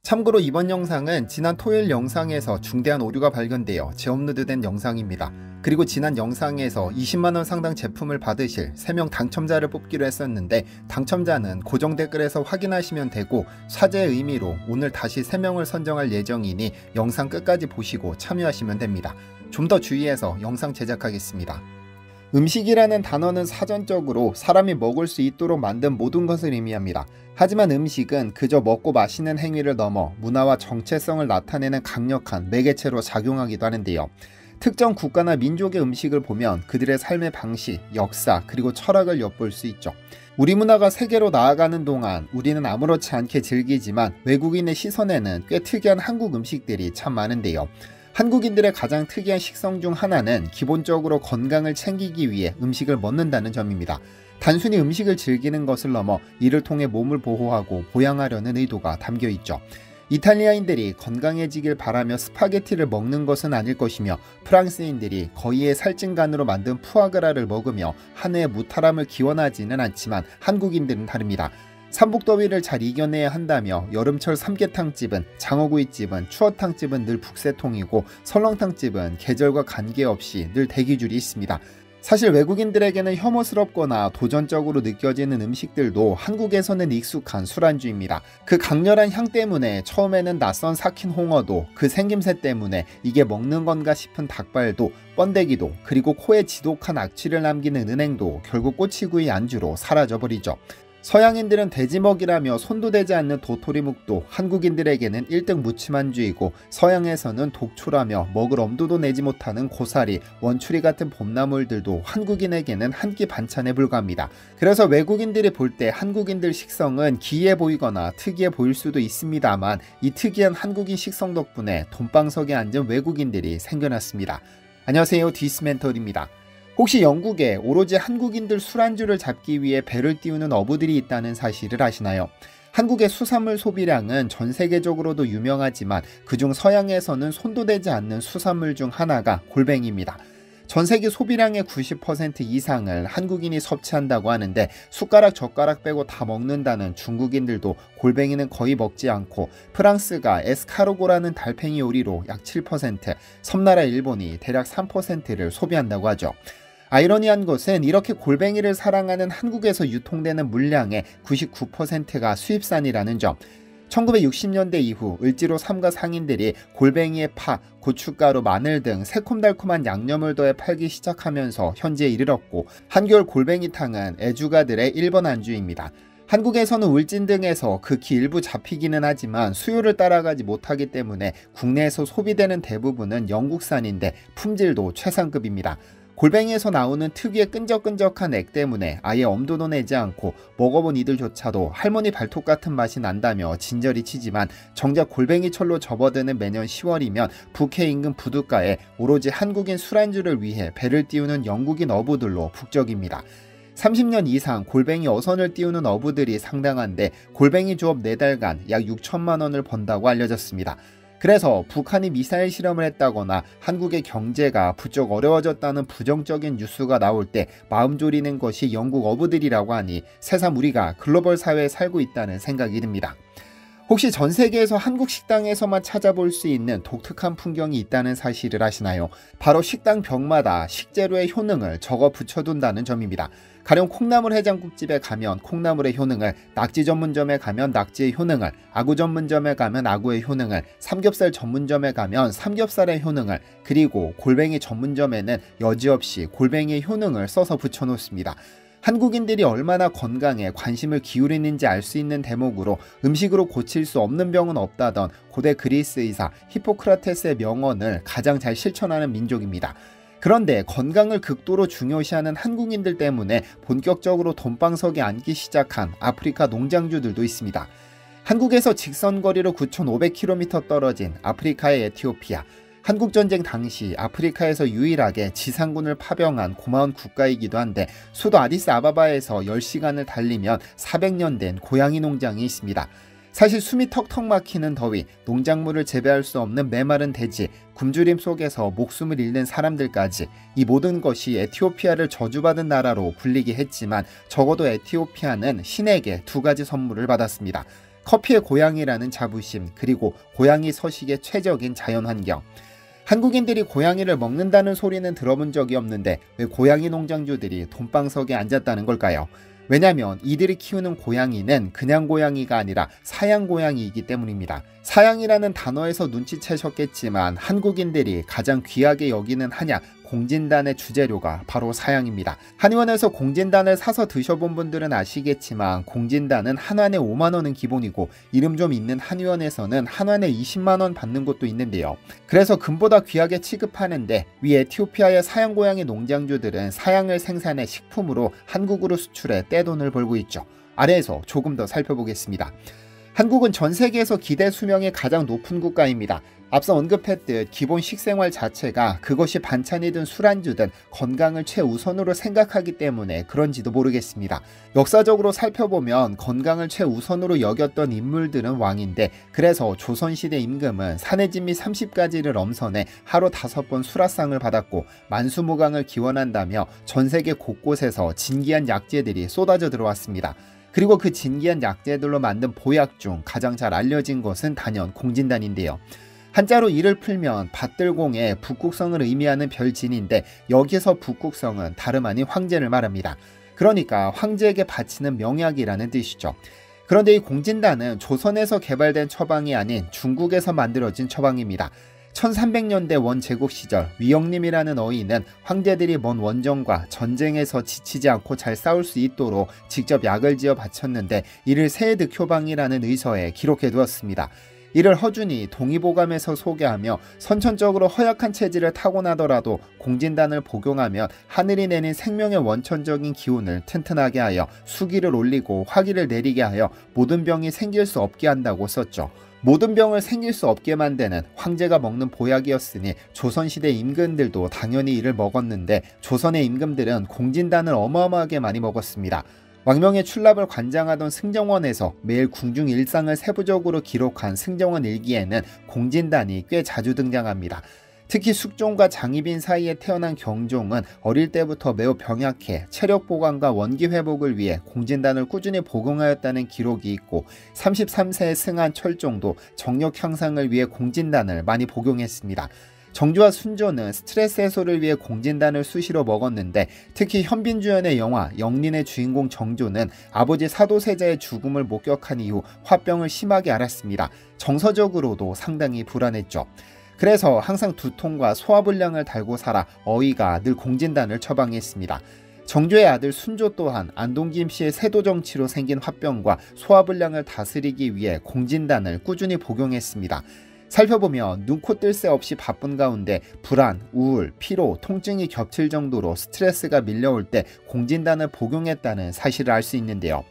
참고로 이번 영상은 지난 토요일 영상에서 중대한 오류가 발견되어 재업로드된 영상입니다. 그리고 지난 영상에서 20만원 상당 제품을 받으실 3명 당첨자를 뽑기로 했었는데 당첨자는 고정 댓글에서 확인하시면 되고, 사죄의 의미로 오늘 다시 3명을 선정할 예정이니 영상 끝까지 보시고 참여하시면 됩니다. 좀 더 주의해서 영상 제작하겠습니다. 음식이라는 단어는 사전적으로 사람이 먹을 수 있도록 만든 모든 것을 의미합니다. 하지만 음식은 그저 먹고 마시는 행위를 넘어 문화와 정체성을 나타내는 강력한 매개체로 작용하기도 하는데요. 특정 국가나 민족의 음식을 보면 그들의 삶의 방식, 역사, 그리고 철학을 엿볼 수 있죠. 우리 문화가 세계로 나아가는 동안 우리는 아무렇지 않게 즐기지만 외국인의 시선에는 꽤 특이한 한국 음식들이 참 많은데요. 한국인들의 가장 특이한 식성 중 하나는 기본적으로 건강을 챙기기 위해 음식을 먹는다는 점입니다. 단순히 음식을 즐기는 것을 넘어 이를 통해 몸을 보호하고 보양하려는 의도가 담겨 있죠. 이탈리아인들이 건강해지길 바라며 스파게티를 먹는 것은 아닐 것이며, 프랑스인들이 거의의 살찐간으로 만든 푸아그라를 먹으며 한 해의 무탈함을 기원하지는 않지만 한국인들은 다릅니다. 삼복더위를 잘 이겨내야 한다며 여름철 삼계탕집은, 장어구이집은, 추어탕집은 늘 북새통이고 설렁탕집은 계절과 관계없이 늘 대기줄이 있습니다. 사실 외국인들에게는 혐오스럽거나 도전적으로 느껴지는 음식들도 한국에서는 익숙한 술안주입니다. 그 강렬한 향 때문에 처음에는 낯선 삭힌 홍어도, 그 생김새 때문에 이게 먹는 건가 싶은 닭발도, 번데기도, 그리고 코에 지독한 악취를 남기는 은행도 결국 꼬치구이 안주로 사라져버리죠. 서양인들은 돼지먹이라며 손도 대지 않는 도토리묵도 한국인들에게는 1등 무침안주이고, 서양에서는 독초라며 먹을 엄두도 내지 못하는 고사리, 원추리 같은 봄나물들도 한국인에게는 한 끼 반찬에 불과합니다. 그래서 외국인들이 볼 때 한국인들 식성은 기이해 보이거나 특이해 보일 수도 있습니다만, 이 특이한 한국인 식성 덕분에 돈방석에 앉은 외국인들이 생겨났습니다. 안녕하세요, 디스멘털입니다. 혹시 영국에 오로지 한국인들 술안주를 잡기 위해 배를 띄우는 어부들이 있다는 사실을 아시나요? 한국의 수산물 소비량은 전 세계적으로도 유명하지만 그중 서양에서는 손도 대지 않는 수산물 중 하나가 골뱅이입니다. 전 세계 소비량의 90% 이상을 한국인이 섭취한다고 하는데, 숟가락 젓가락 빼고 다 먹는다는 중국인들도 골뱅이는 거의 먹지 않고, 프랑스가 에스카르고라는 달팽이 요리로 약 7%, 섬나라 일본이 대략 3%를 소비한다고 하죠. 아이러니한 것은 이렇게 골뱅이를 사랑하는 한국에서 유통되는 물량의 99%가 수입산이라는 점. 1960년대 이후 을지로 삼가 상인들이 골뱅이에 파, 고춧가루, 마늘 등 새콤달콤한 양념을 더해 팔기 시작하면서 현재에 이르렀고, 한겨울 골뱅이탕은 애주가들의 1번 안주입니다. 한국에서는 울진 등에서 극히 일부 잡히기는 하지만 수요를 따라가지 못하기 때문에 국내에서 소비되는 대부분은 영국산인데 품질도 최상급입니다. 골뱅이에서 나오는 특유의 끈적끈적한 액 때문에 아예 엄두도 내지 않고 먹어본 이들조차도 할머니 발톱 같은 맛이 난다며 진저리 치지만, 정작 골뱅이철로 접어드는 매년 10월이면 북해 인근 부둣가에 오로지 한국인 술안주를 위해 배를 띄우는 영국인 어부들로 북적입니다. 30년 이상 골뱅이 어선을 띄우는 어부들이 상당한데, 골뱅이 조업 4달간 약 6천만 원을 번다고 알려졌습니다. 그래서 북한이 미사일 실험을 했다거나 한국의 경제가 부쩍 어려워졌다는 부정적인 뉴스가 나올 때 마음 졸이는 것이 영국 어부들이라고 하니 새삼 우리가 글로벌 사회에 살고 있다는 생각이 듭니다. 혹시 전 세계에서 한국 식당에서만 찾아볼 수 있는 독특한 풍경이 있다는 사실을 아시나요? 바로 식당 벽마다 식재료의 효능을 적어 붙여둔다는 점입니다. 가령 콩나물 해장국집에 가면 콩나물의 효능을, 낙지 전문점에 가면 낙지의 효능을, 아구 전문점에 가면 아구의 효능을, 삼겹살 전문점에 가면 삼겹살의 효능을, 그리고 골뱅이 전문점에는 여지없이 골뱅이의 효능을 써서 붙여놓습니다. 한국인들이 얼마나 건강에 관심을 기울이는지 알 수 있는 대목으로 음식으로 고칠 수 없는 병은 없다던 고대 그리스 의사 히포크라테스의 명언을 가장 잘 실천하는 민족입니다. 그런데 건강을 극도로 중요시하는 한국인들 때문에 본격적으로 돈방석에 앉기 시작한 아프리카 농장주들도 있습니다. 한국에서 직선거리로 9,500km 떨어진 아프리카의 에티오피아. 한국전쟁 당시 아프리카에서 유일하게 지상군을 파병한 고마운 국가이기도 한데, 수도 아디스아바바에서 10시간을 달리면 400년 된 고양이 농장이 있습니다. 사실 숨이 턱턱 막히는 더위, 농작물을 재배할 수 없는 메마른 대지, 굶주림 속에서 목숨을 잃는 사람들까지, 이 모든 것이 에티오피아를 저주받은 나라로 불리게 했지만 적어도 에티오피아는 신에게 2가지 선물을 받았습니다. 커피의 고향이라는 자부심, 그리고 고양이 서식의 최적인 자연환경. 한국인들이 고양이를 먹는다는 소리는 들어본 적이 없는데 왜 고양이 농장주들이 돈방석에 앉았다는 걸까요? 왜냐면 이들이 키우는 고양이는 그냥 고양이가 아니라 사양 고양이이기 때문입니다. 사양이라는 단어에서 눈치채셨겠지만 한국인들이 가장 귀하게 여기는 한약 공진단의 주재료가 바로 사양입니다. 한의원에서 공진단을 사서 드셔본 분들은 아시겠지만 공진단은 한 완에 5만원은 기본이고 이름 좀 있는 한의원에서는 한 완에 20만원 받는 곳도 있는데요. 그래서 금보다 귀하게 취급하는데 위 에티오피아의 사양 고양이 농장주들은 사양을 생산해 식품으로 한국으로 수출해 떼돈을 벌고 있죠. 아래에서 조금 더 살펴보겠습니다. 한국은 전 세계에서 기대 수명이 가장 높은 국가입니다. 앞서 언급했듯 기본 식생활 자체가 그것이 반찬이든 술안주든 건강을 최우선으로 생각하기 때문에 그런지도 모르겠습니다. 역사적으로 살펴보면 건강을 최우선으로 여겼던 인물들은 왕인데 그래서 조선시대 임금은 산해진미 30가지를 엄선해 하루 5번 수라상을 받았고 만수무강을 기원한다며 전 세계 곳곳에서 진기한 약재들이 쏟아져 들어왔습니다. 그리고 그 진기한 약재들로 만든 보약 중 가장 잘 알려진 것은 단연 공진단인데요. 한자로 이를 풀면 밭들공의 북국성을 의미하는 별진인데 여기서 북국성은 다름 아닌 황제를 말합니다. 그러니까 황제에게 바치는 명약이라는 뜻이죠. 그런데 이 공진단은 조선에서 개발된 처방이 아닌 중국에서 만들어진 처방입니다. 1300년대 원제국 시절 위영림이라는 어인은 황제들이 먼 원정과 전쟁에서 지치지 않고 잘 싸울 수 있도록 직접 약을 지어 바쳤는데 이를 세득효방이라는 의서에 기록해 두었습니다. 이를 허준이 동의보감에서 소개하며 선천적으로 허약한 체질을 타고나더라도 공진단을 복용하면 하늘이 내린 생명의 원천적인 기운을 튼튼하게 하여 수기를 올리고 화기를 내리게 하여 모든 병이 생길 수 없게 한다고 썼죠. 모든 병을 생길 수 없게 만드는 황제가 먹는 보약이었으니 조선시대 임금들도 당연히 이를 먹었는데 조선의 임금들은 공진단을 어마어마하게 많이 먹었습니다. 왕명의 출납을 관장하던 승정원에서 매일 궁중 일상을 세부적으로 기록한 승정원 일기에는 공진단이 꽤 자주 등장합니다. 특히 숙종과 장희빈 사이에 태어난 경종은 어릴 때부터 매우 병약해 체력 보강과 원기 회복을 위해 공진단을 꾸준히 복용하였다는 기록이 있고 33세에 승한 철종도 정력 향상을 위해 공진단을 많이 복용했습니다. 정주와 순조는 스트레스 해소를 위해 공진단을 수시로 먹었는데 특히 현빈 주연의 영화 영린의 주인공 정조는 아버지 사도세자의 죽음을 목격한 이후 화병을 심하게 앓았습니다. 정서적으로도 상당히 불안했죠. 그래서 항상 두통과 소화불량을 달고 살아 어이가 늘 공진단을 처방했습니다. 정조의 아들 순조 또한 안동김 씨의 세도정치로 생긴 화병과 소화불량을 다스리기 위해 공진단을 꾸준히 복용했습니다. 살펴보면 눈코 뜰 새 없이 바쁜 가운데 불안, 우울, 피로, 통증이 겹칠 정도로 스트레스가 밀려올 때 공진단을 복용했다는 사실을 알 수 있는데요.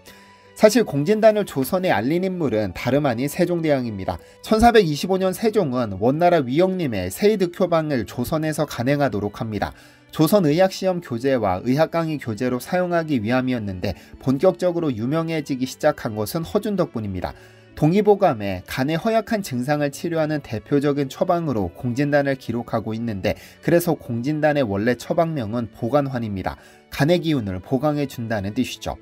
사실 공진단을 조선에 알린 인물은 다름 아닌 세종대왕입니다. 1425년 세종은 원나라 위영림의 세이득효방을 조선에서 간행하도록 합니다. 조선의학시험 교재와 의학강의 교재로 사용하기 위함이었는데 본격적으로 유명해지기 시작한 것은 허준 덕분입니다. 동의보감에 간의 허약한 증상을 치료하는 대표적인 처방으로 공진단을 기록하고 있는데 그래서 공진단의 원래 처방명은 보간환입니다. 간의 기운을 보강해 준다는 뜻이죠.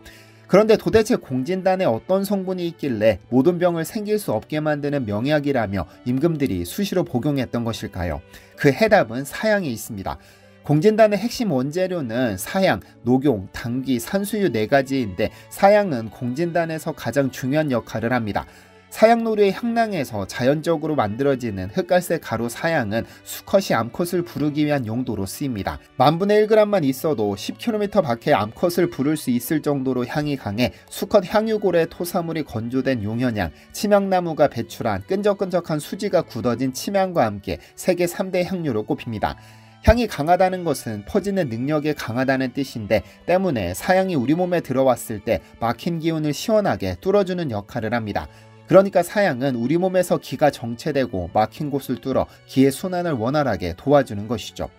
그런데 도대체 공진단에 어떤 성분이 있길래 모든 병을 생길 수 없게 만드는 명약이라며 임금들이 수시로 복용했던 것일까요? 그 해답은 사양에 있습니다. 공진단의 핵심 원재료는 사양, 녹용, 당귀, 산수유 4가지인데 사양은 공진단에서 가장 중요한 역할을 합니다. 사양노루의 향낭에서 자연적으로 만들어지는 흑갈색 가루 사양은 수컷이 암컷을 부르기 위한 용도로 쓰입니다. 10,000,000 1g만 있어도 10km 밖에 암컷을 부를 수 있을 정도로 향이 강해 수컷 향유골의 토사물이 건조된 용현향, 침향나무가 배출한 끈적끈적한 수지가 굳어진 침향과 함께 세계 3대 향유로 꼽힙니다. 향이 강하다는 것은 퍼지는 능력이 강하다는 뜻인데 때문에 사양이 우리 몸에 들어왔을 때 막힌 기운을 시원하게 뚫어주는 역할을 합니다. 그러니까 사양은 우리 몸에서 기가 정체되고 막힌 곳을 뚫어 기의 순환을 원활하게 도와주는 것이죠.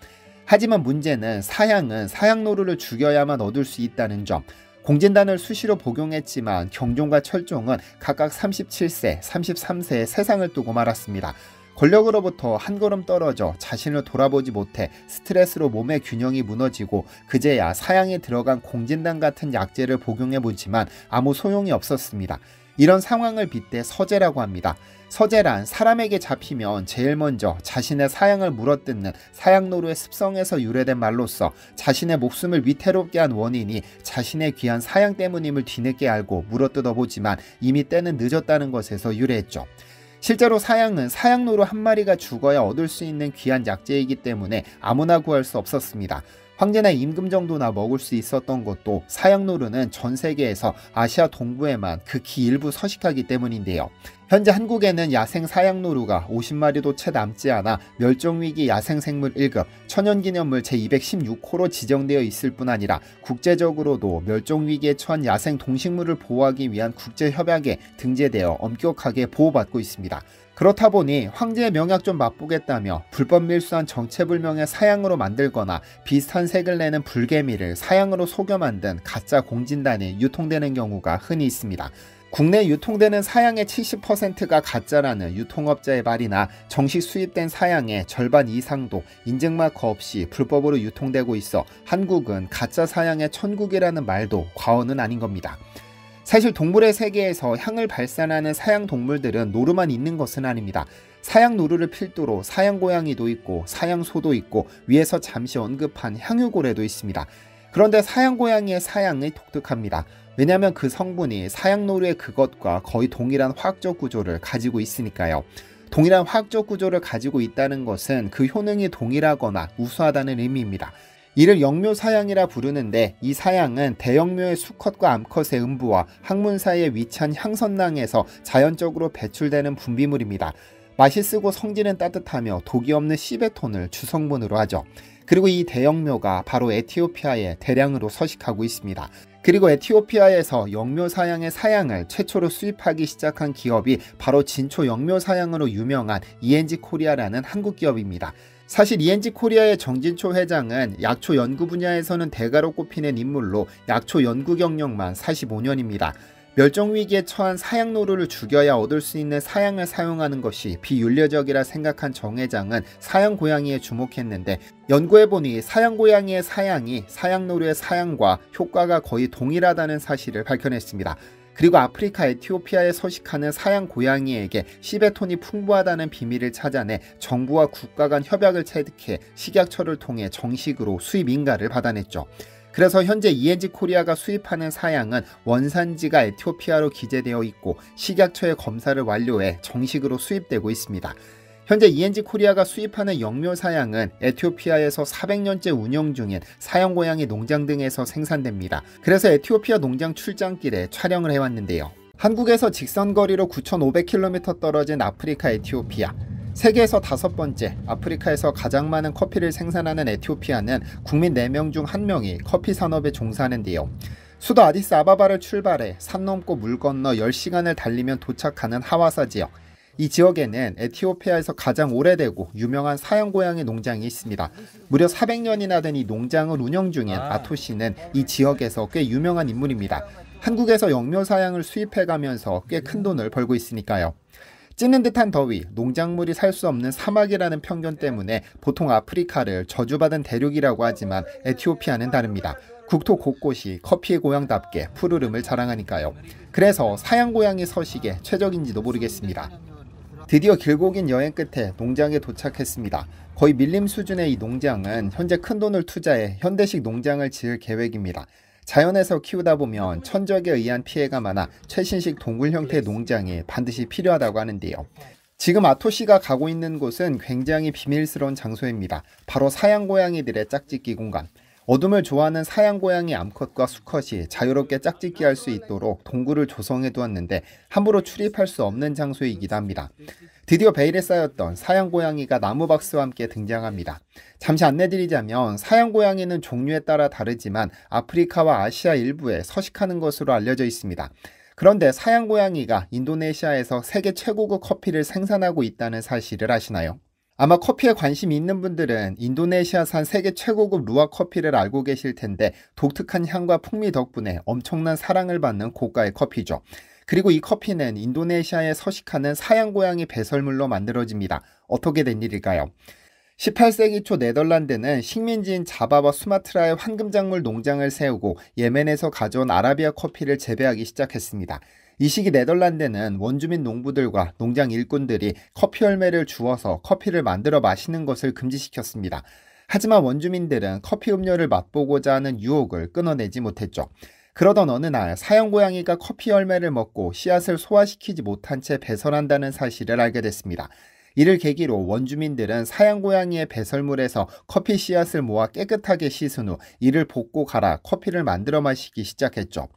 하지만 문제는 사양은 사양노루를 죽여야만 얻을 수 있다는 점. 공진단을 수시로 복용했지만 경종과 철종은 각각 37세, 33세에 세상을 두고 말았습니다. 권력으로부터 한 걸음 떨어져 자신을 돌아보지 못해 스트레스로 몸의 균형이 무너지고 그제야 사양에 들어간 공진단 같은 약재를 복용해보지만 아무 소용이 없었습니다. 이런 상황을 빗대 서재라고 합니다. 서재란 사람에게 잡히면 제일 먼저 자신의 사양을 물어뜯는 사양노루의 습성에서 유래된 말로서 자신의 목숨을 위태롭게 한 원인이 자신의 귀한 사양 때문임을 뒤늦게 알고 물어뜯어 보지만 이미 때는 늦었다는 것에서 유래했죠. 실제로 사양은 사양노루 한 마리가 죽어야 얻을 수 있는 귀한 약재이기 때문에 아무나 구할 수 없었습니다. 황제나 임금 정도나 먹을 수 있었던 것도 사양노루는 전 세계에서 아시아 동부에만 극히 일부 서식하기 때문인데요. 현재 한국에는 야생 사양노루가 50마리도 채 남지 않아 멸종위기 야생생물 1급 천연기념물 제216호로 지정되어 있을 뿐 아니라 국제적으로도 멸종위기에 처한 야생 동식물을 보호하기 위한 국제협약에 등재되어 엄격하게 보호받고 있습니다. 그렇다 보니 황제의 명약 좀 맛보겠다며 불법 밀수한 정체불명의 사양으로 만들거나 비슷한 색을 내는 불개미를 사양으로 속여 만든 가짜 공진단이 유통되는 경우가 흔히 있습니다. 국내 유통되는 사양의 70%가 가짜라는 유통업자의 말이나 정식 수입된 사양의 절반 이상도 인증마크 없이 불법으로 유통되고 있어 한국은 가짜 사양의 천국이라는 말도 과언은 아닌 겁니다. 사실 동물의 세계에서 향을 발산하는 사양 동물들은 노루만 있는 것은 아닙니다. 사양 노루를 필두로 사양 고양이도 있고 사양 소도 있고 위에서 잠시 언급한 향유고래도 있습니다. 그런데 사양 고양이의 사양이 독특합니다. 왜냐하면 그 성분이 사양 노루의 그것과 거의 동일한 화학적 구조를 가지고 있으니까요. 동일한 화학적 구조를 가지고 있다는 것은 그 효능이 동일하거나 우수하다는 의미입니다. 이를 영묘사양이라 부르는데 이 사양은 대영묘의 수컷과 암컷의 음부와 항문 사이에 위치한 향선낭에서 자연적으로 배출되는 분비물입니다. 맛이 쓰고 성질은 따뜻하며 독이 없는 시베톤을 주성분으로 하죠. 그리고 이 대영묘가 바로 에티오피아에 대량으로 서식하고 있습니다. 그리고 에티오피아에서 영묘사양의 사양을 최초로 수입하기 시작한 기업이 바로 진초 영묘사양으로 유명한 ENG 코리아라는 한국 기업입니다. 사실 ENG 코리아의 정진초 회장은 약초 연구 분야에서는 대가로 꼽히는 인물로 약초 연구 경력만 45년입니다. 멸종위기에 처한 사양노루를 죽여야 얻을 수 있는 사양을 사용하는 것이 비윤리적이라 생각한 정 회장은 사양고양이에 주목했는데 연구해보니 사양고양이의 사양이 사양노루의 사양과 효과가 거의 동일하다는 사실을 밝혀냈습니다. 그리고 아프리카 에티오피아에 서식하는 사양 고양이에게 시베톤이 풍부하다는 비밀을 찾아내 정부와 국가 간 협약을 체득해 식약처를 통해 정식으로 수입 인가를 받아냈죠. 그래서 현재 ENG 코리아가 수입하는 사양은 원산지가 에티오피아로 기재되어 있고 식약처의 검사를 완료해 정식으로 수입되고 있습니다. 현재 ENG 코리아가 수입하는 영묘사양은 에티오피아에서 400년째 운영 중인 사양고양이 농장 등에서 생산됩니다. 그래서 에티오피아 농장 출장길에 촬영을 해왔는데요. 한국에서 직선거리로 9,500km 떨어진 아프리카 에티오피아. 세계에서 5번째, 아프리카에서 가장 많은 커피를 생산하는 에티오피아는 국민 4명 중 1명이 커피 산업에 종사하는데요. 수도 아디스아바바를 출발해 산 넘고 물 건너 10시간을 달리면 도착하는 하와사 지역. 이 지역에는 에티오피아에서 가장 오래되고 유명한 사양고양이 농장이 있습니다. 무려 400년이나 된 이 농장을 운영 중인 아토씨는 이 지역에서 꽤 유명한 인물입니다. 한국에서 영묘사양을 수입해가면서 꽤 큰 돈을 벌고 있으니까요. 찌는 듯한 더위, 농작물이 살 수 없는 사막이라는 편견 때문에 보통 아프리카를 저주받은 대륙이라고 하지만 에티오피아는 다릅니다. 국토 곳곳이 커피의 고향답게 푸르름을 자랑하니까요. 그래서 사양고양이 서식에 최적인지도 모르겠습니다. 드디어 길고 긴 여행 끝에 농장에 도착했습니다. 거의 밀림 수준의 이 농장은 현재 큰 돈을 투자해 현대식 농장을 지을 계획입니다. 자연에서 키우다 보면 천적에 의한 피해가 많아 최신식 동굴 형태의 농장이 반드시 필요하다고 하는데요. 지금 아토씨가 가고 있는 곳은 굉장히 비밀스러운 장소입니다. 바로 사양고양이들의 짝짓기 공간. 어둠을 좋아하는 사양고양이 암컷과 수컷이 자유롭게 짝짓기 할 수 있도록 동굴을 조성해 두었는데 함부로 출입할 수 없는 장소이기도 합니다. 드디어 베일에 쌓였던 사양고양이가 나무박스와 함께 등장합니다. 잠시 안내드리자면 사양고양이는 종류에 따라 다르지만 아프리카와 아시아 일부에 서식하는 것으로 알려져 있습니다. 그런데 사양고양이가 인도네시아에서 세계 최고급 커피를 생산하고 있다는 사실을 아시나요? 아마 커피에 관심이 있는 분들은 인도네시아산 세계 최고급 루아 커피를 알고 계실 텐데 독특한 향과 풍미 덕분에 엄청난 사랑을 받는 고가의 커피죠. 그리고 이 커피는 인도네시아에 서식하는 사양고양이 배설물로 만들어집니다. 어떻게 된 일일까요? 18세기 초 네덜란드는 식민지인 자바와 수마트라에 황금작물 농장을 세우고 예멘에서 가져온 아라비아 커피를 재배하기 시작했습니다. 이 시기 네덜란드는 원주민 농부들과 농장 일꾼들이 커피 열매를 주워서 커피를 만들어 마시는 것을 금지시켰습니다. 하지만 원주민들은 커피 음료를 맛보고자 하는 유혹을 끊어내지 못했죠. 그러던 어느 날 사양 고양이가 커피 열매를 먹고 씨앗을 소화시키지 못한 채 배설한다는 사실을 알게 됐습니다. 이를 계기로 원주민들은 사양 고양이의 배설물에서 커피 씨앗을 모아 깨끗하게 씻은 후 이를 볶고 갈아 커피를 만들어 마시기 시작했죠.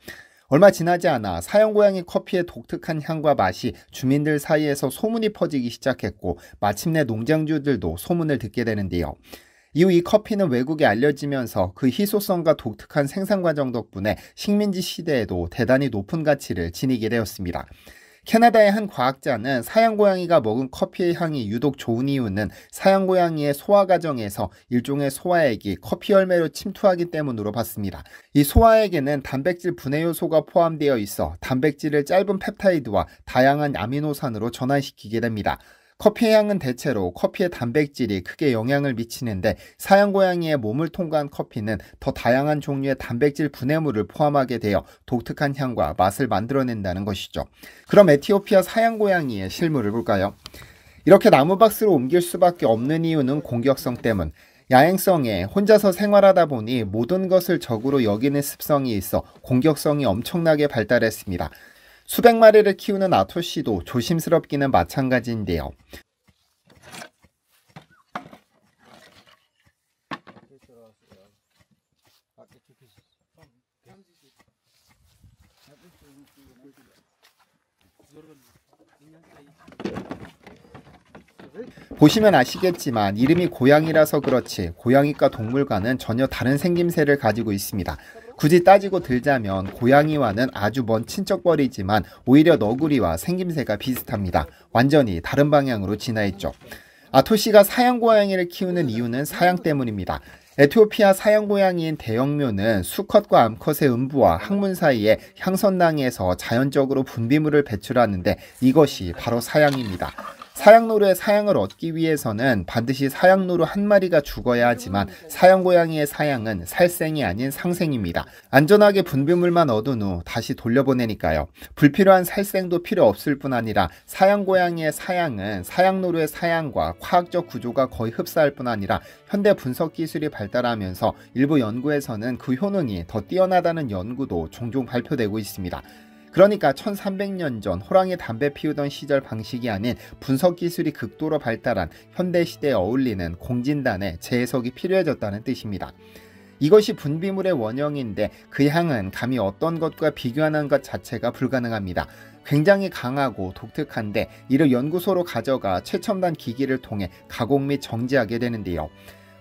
얼마 지나지 않아 사양 고양이 커피의 독특한 향과 맛이 주민들 사이에서 소문이 퍼지기 시작했고 마침내 농장주들도 소문을 듣게 되는데요. 이후 이 커피는 외국에 알려지면서 그 희소성과 독특한 생산 과정 덕분에 식민지 시대에도 대단히 높은 가치를 지니게 되었습니다. 캐나다의 한 과학자는 사양 고양이가 먹은 커피의 향이 유독 좋은 이유는 사양 고양이의 소화 과정에서 일종의 소화액이 커피 열매로 침투하기 때문으로 봤습니다. 이 소화액에는 단백질 분해 요소가 포함되어 있어 단백질을 짧은 펩타이드와 다양한 아미노산으로 전환시키게 됩니다. 커피의 향은 대체로 커피의 단백질이 크게 영향을 미치는데 사양 고양이의 몸을 통과한 커피는 더 다양한 종류의 단백질 분해물을 포함하게 되어 독특한 향과 맛을 만들어낸다는 것이죠. 그럼 에티오피아 사양 고양이의 실물을 볼까요? 이렇게 나무박스로 옮길 수밖에 없는 이유는 공격성 때문. 야행성에 혼자서 생활하다 보니 모든 것을 적으로 여기는 습성이 있어 공격성이 엄청나게 발달했습니다. 수백 마리를 키우는 아토씨도 조심스럽기는 마찬가지인데요. 보시면 아시겠지만 이름이 고양이라서 그렇지 고양이과 동물과는 전혀 다른 생김새를 가지고 있습니다. 굳이 따지고 들자면 고양이와는 아주 먼 친척벌이지만 오히려 너구리와 생김새가 비슷합니다. 완전히 다른 방향으로 진화했죠. 아토씨가 사양 고양이를 키우는 이유는 사양 때문입니다. 에티오피아 사양 고양이인 대형묘는 수컷과 암컷의 음부와 항문 사이에 향선낭에서 자연적으로 분비물을 배출하는데 이것이 바로 사양입니다. 사양노루의 사양을 얻기 위해서는 반드시 사양노루 한 마리가 죽어야 하지만 사양 고양이의 사양은 살생이 아닌 상생입니다. 안전하게 분비물만 얻은 후 다시 돌려보내니까요. 불필요한 살생도 필요 없을 뿐 아니라 사양 고양이의 사양은 사양노루의 사양과 과학적 구조가 거의 흡사할 뿐 아니라 현대 분석 기술이 발달하면서 일부 연구에서는 그 효능이 더 뛰어나다는 연구도 종종 발표되고 있습니다. 그러니까 1300년 전 호랑이 담배 피우던 시절 방식이 아닌 분석 기술이 극도로 발달한 현대시대에 어울리는 공진단의 재해석이 필요해졌다는 뜻입니다. 이것이 분비물의 원형인데 그 향은 감히 어떤 것과 비교하는 것 자체가 불가능합니다. 굉장히 강하고 독특한데 이를 연구소로 가져가 최첨단 기기를 통해 가공 및 정지하게 되는데요.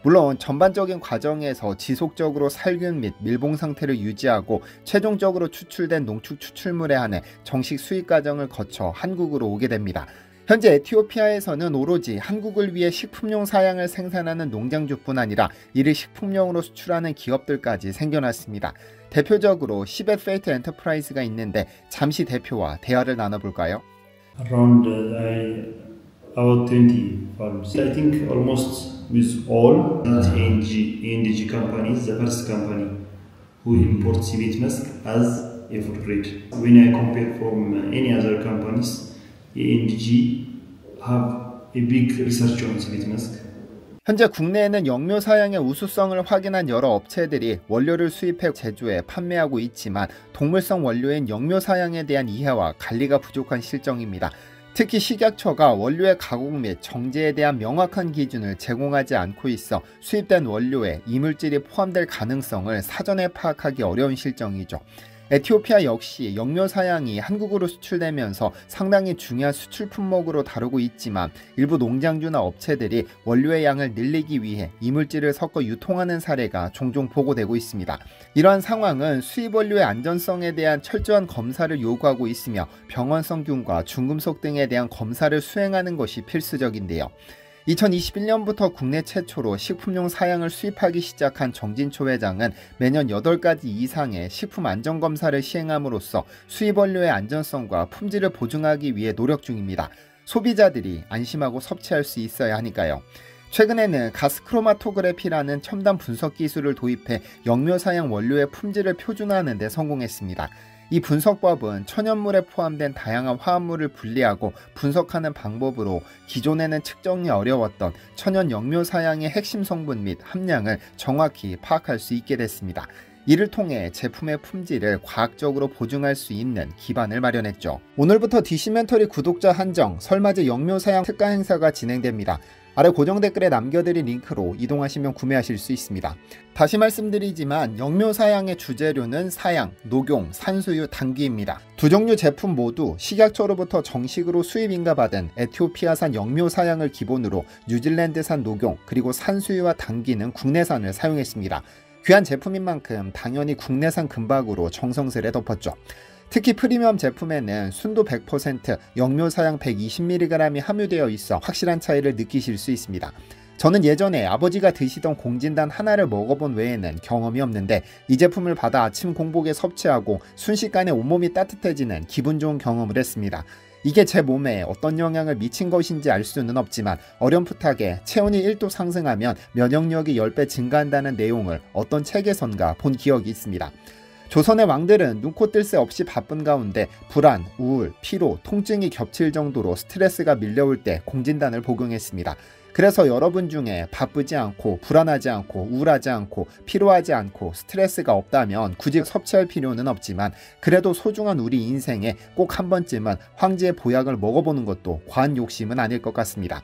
물론 전반적인 과정에서 지속적으로 살균 및 밀봉 상태를 유지하고 최종적으로 추출된 농축 추출물에 한해 정식 수입 과정을 거쳐 한국으로 오게 됩니다. 현재 에티오피아에서는 오로지 한국을 위해 식품용 사양을 생산하는 농장주뿐 아니라 이를 식품용으로 수출하는 기업들까지 생겨났습니다. 대표적으로 시벳 페이트 엔터프라이즈가 있는데 잠시 대표와 대화를 나눠볼까요? About 20 farms. I think almost with all ENDG companies, the first company who imports seaweed musk as a food grade. When I compare from any other companies, ENDG have a big research on seaweed musk. 현재 국내에는 영묘 사양의 우수성을 확인한 여러 업체들이 원료를 수입해 제조해 판매하고 있지만 동물성 원료인 영묘 사양에 대한 이해와 관리가 부족한 실정입니다. 특히 식약처가 원료의 가공 및 정제에 대한 명확한 기준을 제공하지 않고 있어 수입된 원료에 이물질이 포함될 가능성을 사전에 파악하기 어려운 실정이죠. 에티오피아 역시 영묘 사양이 한국으로 수출되면서 상당히 중요한 수출 품목으로 다루고 있지만 일부 농장주나 업체들이 원료의 양을 늘리기 위해 이물질을 섞어 유통하는 사례가 종종 보고되고 있습니다. 이러한 상황은 수입 원료의 안전성에 대한 철저한 검사를 요구하고 있으며 병원성균과 중금속 등에 대한 검사를 수행하는 것이 필수적인데요. 2021년부터 국내 최초로 식품용 사양을 수입하기 시작한 정진초 회장은 매년 8가지 이상의 식품 안전검사를 시행함으로써 수입 원료의 안전성과 품질을 보증하기 위해 노력 중입니다. 소비자들이 안심하고 섭취할 수 있어야 하니까요. 최근에는 가스크로마토그래피라는 첨단 분석 기술을 도입해 영묘 사양 원료의 품질을 표준화하는 데 성공했습니다. 이 분석법은 천연물에 포함된 다양한 화합물을 분리하고 분석하는 방법으로 기존에는 측정이 어려웠던 천연 영묘사양의 핵심 성분 및 함량을 정확히 파악할 수 있게 됐습니다. 이를 통해 제품의 품질을 과학적으로 보증할 수 있는 기반을 마련했죠. 오늘부터 디시멘터리 구독자 한정 설맞이 영묘사양 특가 행사가 진행됩니다. 아래 고정 댓글에 남겨드린 링크로 이동하시면 구매하실 수 있습니다. 다시 말씀드리지만 영묘사양의 주재료는 사양, 녹용, 산수유, 당귀입니다. 두 종류 제품 모두 식약처로부터 정식으로 수입 인가받은 에티오피아산 영묘사양을 기본으로 뉴질랜드산 녹용 그리고 산수유와 당귀는 국내산을 사용했습니다. 귀한 제품인 만큼 당연히 국내산 금박으로 정성스레 덮었죠. 특히 프리미엄 제품에는 순도 100%, 영묘사양 120mg이 함유되어 있어 확실한 차이를 느끼실 수 있습니다. 저는 예전에 아버지가 드시던 공진단 하나를 먹어본 외에는 경험이 없는데 이 제품을 받아 아침 공복에 섭취하고 순식간에 온몸이 따뜻해지는 기분 좋은 경험을 했습니다. 이게 제 몸에 어떤 영향을 미친 것인지 알 수는 없지만 어렴풋하게 체온이 1도 상승하면 면역력이 10배 증가한다는 내용을 어떤 책에선가 본 기억이 있습니다. 조선의 왕들은 눈코 뜰 새 없이 바쁜 가운데 불안, 우울, 피로, 통증이 겹칠 정도로 스트레스가 밀려올 때 공진단을 복용했습니다. 그래서 여러분 중에 바쁘지 않고 불안하지 않고 우울하지 않고 피로하지 않고 스트레스가 없다면 굳이 섭취할 필요는 없지만 그래도 소중한 우리 인생에 꼭 한 번쯤은 황제의 보약을 먹어보는 것도 과한 욕심은 아닐 것 같습니다.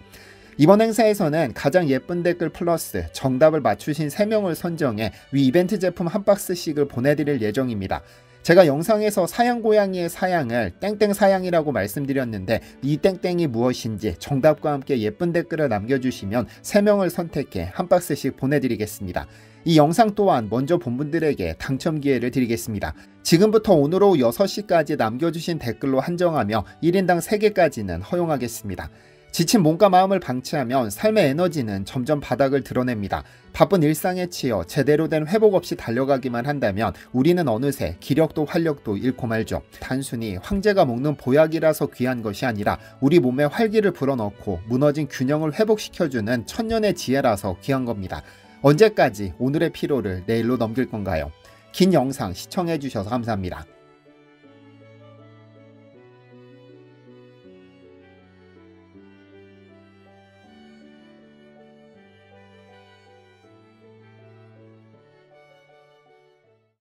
이번 행사에서는 가장 예쁜 댓글 플러스 정답을 맞추신 3명을 선정해 위 이벤트 제품 한 박스씩을 보내드릴 예정입니다. 제가 영상에서 사양고양이의 사양을 땡땡사양이라고 말씀드렸는데 이 땡땡이 무엇인지 정답과 함께 예쁜 댓글을 남겨주시면 3명을 선택해 한 박스씩 보내드리겠습니다. 이 영상 또한 먼저 본 분들에게 당첨 기회를 드리겠습니다. 지금부터 오늘 오후 6시까지 남겨주신 댓글로 한정하며 1인당 3개까지는 허용하겠습니다. 지친 몸과 마음을 방치하면 삶의 에너지는 점점 바닥을 드러냅니다. 바쁜 일상에 치여 제대로 된 회복 없이 달려가기만 한다면 우리는 어느새 기력도 활력도 잃고 말죠. 단순히 황제가 먹는 보약이라서 귀한 것이 아니라 우리 몸에 활기를 불어넣고 무너진 균형을 회복시켜주는 천년의 지혜라서 귀한 겁니다. 언제까지 오늘의 피로를 내일로 넘길 건가요? 긴 영상 시청해주셔서 감사합니다.